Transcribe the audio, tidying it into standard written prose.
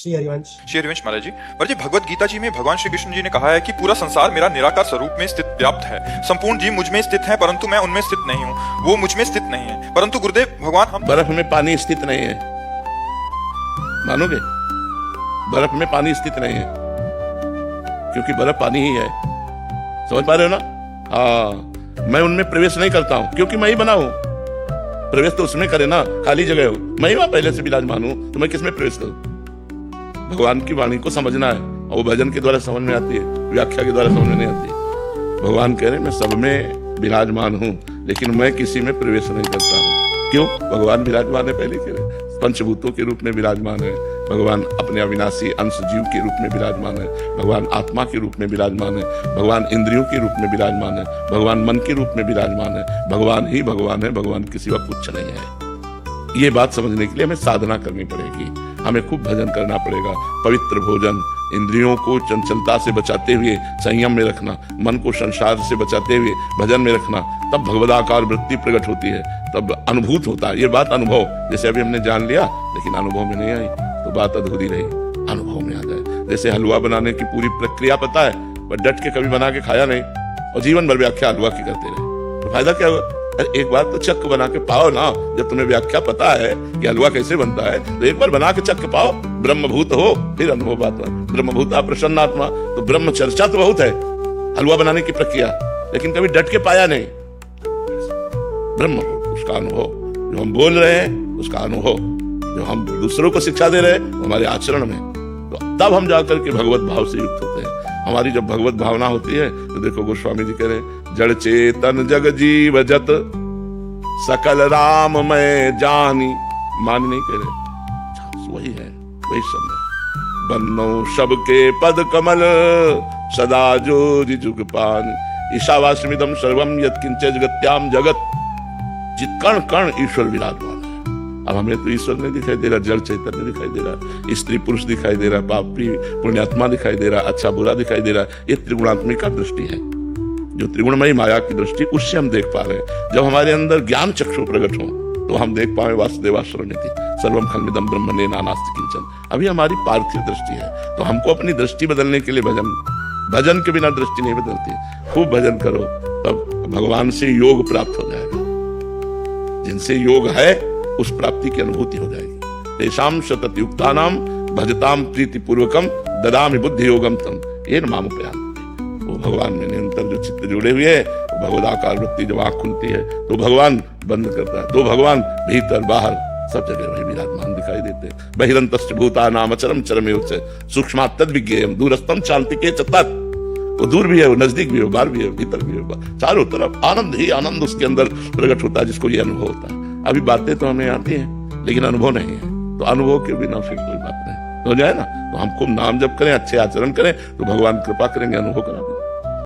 श्री हरिवंश। श्री हरिवंश महाराज जी, भगवत गीता जी में भगवान श्री कृष्ण जी ने कहा है कि पूरा संसार मेरा निराकार स्वरूप में स्थित व्याप्त है। संपूर्ण जीव मुझ में स्थित है, परंतु मैं उनमें स्थित नहीं हूँ। वो मुझ में स्थित नहीं है। परंतु गुरुदेव भगवान, हम बर्फ में पानी स्थित नहीं है, मानोगे? बर्फ में पानी स्थित नहीं है क्योंकि बर्फ पानी ही है। समझ पा रहे हो ना? हाँ, मैं उनमें प्रवेश नहीं करता हूं क्योंकि मैं ही बना हूं। प्रवेश तो उसमें करे ना, खाली जगह हो, मैं ही वहां पहले से विराजमान हूं, तो मैं किसमें प्रवेश करूं? भगवान की वाणी को समझना है, और वो भजन के द्वारा समझ में आती है, व्याख्या के द्वारा समझ में नहीं आती। भगवान कह रहे मैं सब में विराजमान हूं, लेकिन मैं किसी में प्रवेश नहीं करता हूं। क्यों? भगवान विराजमान है, पहले कह रहे पंचभूतों के रूप में विराजमान है भगवान, अपने अविनाशी अंश जीव के रूप में विराजमान है भगवान, आत्मा के रूप में विराजमान है भगवान, इंद्रियों के रूप में विराजमान है भगवान, मन के रूप में विराजमान है भगवान ही भगवान है, भगवान के सिवा कुछ नहीं है। ये बात समझने के लिए हमें साधना करनी पड़ेगी, हमें खूब भजन करना पड़ेगा। पवित्र भोजन, इंद्रियों को चंचलता से बचाते हुए संयम में रखना, मन को संसार से बचाते हुए भजन में रखना, तब भगवदाकार वृत्ति प्रकट होती है, तब अनुभूत होता है। ये बात अनुभव, जैसे अभी हमने जान लिया लेकिन अनुभव में नहीं आई तो बात अधूरी रही, अनुभव में आ जाए। जैसे हलवा बनाने की पूरी प्रक्रिया पता है पर डट के कभी बना के खाया नहीं और जीवन भर व्याख्या हलवा की करते रहे, तो फायदा क्या हुआ? अरे एक बार तो चक्क बना के पाओ ना। जब तुम्हें व्याख्या पता है कि हलवा कैसे बनता है तो एक बार बना के चक्क पाओ। ब्रह्मभूत हो फिर अनुभव बात है। ब्रह्मभूता प्रसन्नात्मा, तो ब्रह्म चर्चा तो बहुत है हलवा बनाने की प्रक्रिया, लेकिन कभी डट के पाया नहीं। ब्रह्मभूत उसका अनुभव, जो हम बोल रहे हैं उसका अनुभव, जो हम दूसरों को शिक्षा दे रहे हैं हमारे आचरण में, तो तब हम जाकर के भगवत भाव से युक्त होते हैं। हमारी जब भगवत भावना होती है तो देखो गोस्वामी जी कह रहे जड़ चेतन जग जीव जत सकल राम मैं जानी, मान नहीं कह रहे, वही है, वही सब है। बन्नो सबके पद कमल सदा जो जुग पान, ईशावास्यमिदं सर्वम यत्किंच जगत्याम जगत। जित कण कण ईश्वर विराजमान है। अब हमें तो ईश्वर नहीं दिखाई दे रहा, जड़ चैतन्य दिखाई दे रहा, स्त्री पुरुष दिखाई दे रहा, पापी पुण्यात्मा दिखाई दे रहा, अच्छा बुरा दिखाई दे रहा। ये त्रिगुणात्मिक का दृष्टि है, जो त्रिगुणमयी माया की दृष्टि, उससे हम देख पा रहे हैं। जब हमारे अंदर ज्ञान चक्षु प्रकट हो तो हम देख पाए वासुदेवाश्रमिति सर्वम खल्मिदं ब्रह्मणे नानास्ति किंचन। अभी हमारी पार्थिव दृष्टि है, तो हमको अपनी दृष्टि बदलने के लिए भजन के बिना दृष्टि नहीं बदलती। खूब भजन करो, तब भगवान से योग प्राप्त हो जाएगा। जिनसे योग है उस प्राप्ति की अनुभूति हो जाएगी। तेषाम सतत युक्तानाम भजताम प्रीति पूर्वकम ददामि बुद्धि योगम तम येन मामुपयान्ति। वो भगवान में निरंतर जो चित्त जुड़े हुए है, भगवदाकार वृत्ति जब आंख खुलती है तो भगवान बंद करता है, तो भगवान भीतर बाहर सब जगह वही विराजमान दिखाई देते हैं। बहिरंतश्च भूतानाम अचरम चरमेव च सूक्ष्मात् तद्विज्ञेयम् दूरस्थं चान्तिके च तत्। वो दूर भी है, वो नजदीक भी है, बाहर भी है, भीतर भी है, चारों तरफ आनंद ही आनंद उसके अंदर प्रकट होता है, जिसको ये अनुभव होता है। अभी बातें तो हमें आती हैं लेकिन अनुभव नहीं है, तो अनुभव के बिना फिर कोई बात नहीं हो जाए ना। तो हम खूब नाम जप करें, अच्छे आचरण करें, तो भगवान कृपा करेंगे, अनुभव करें।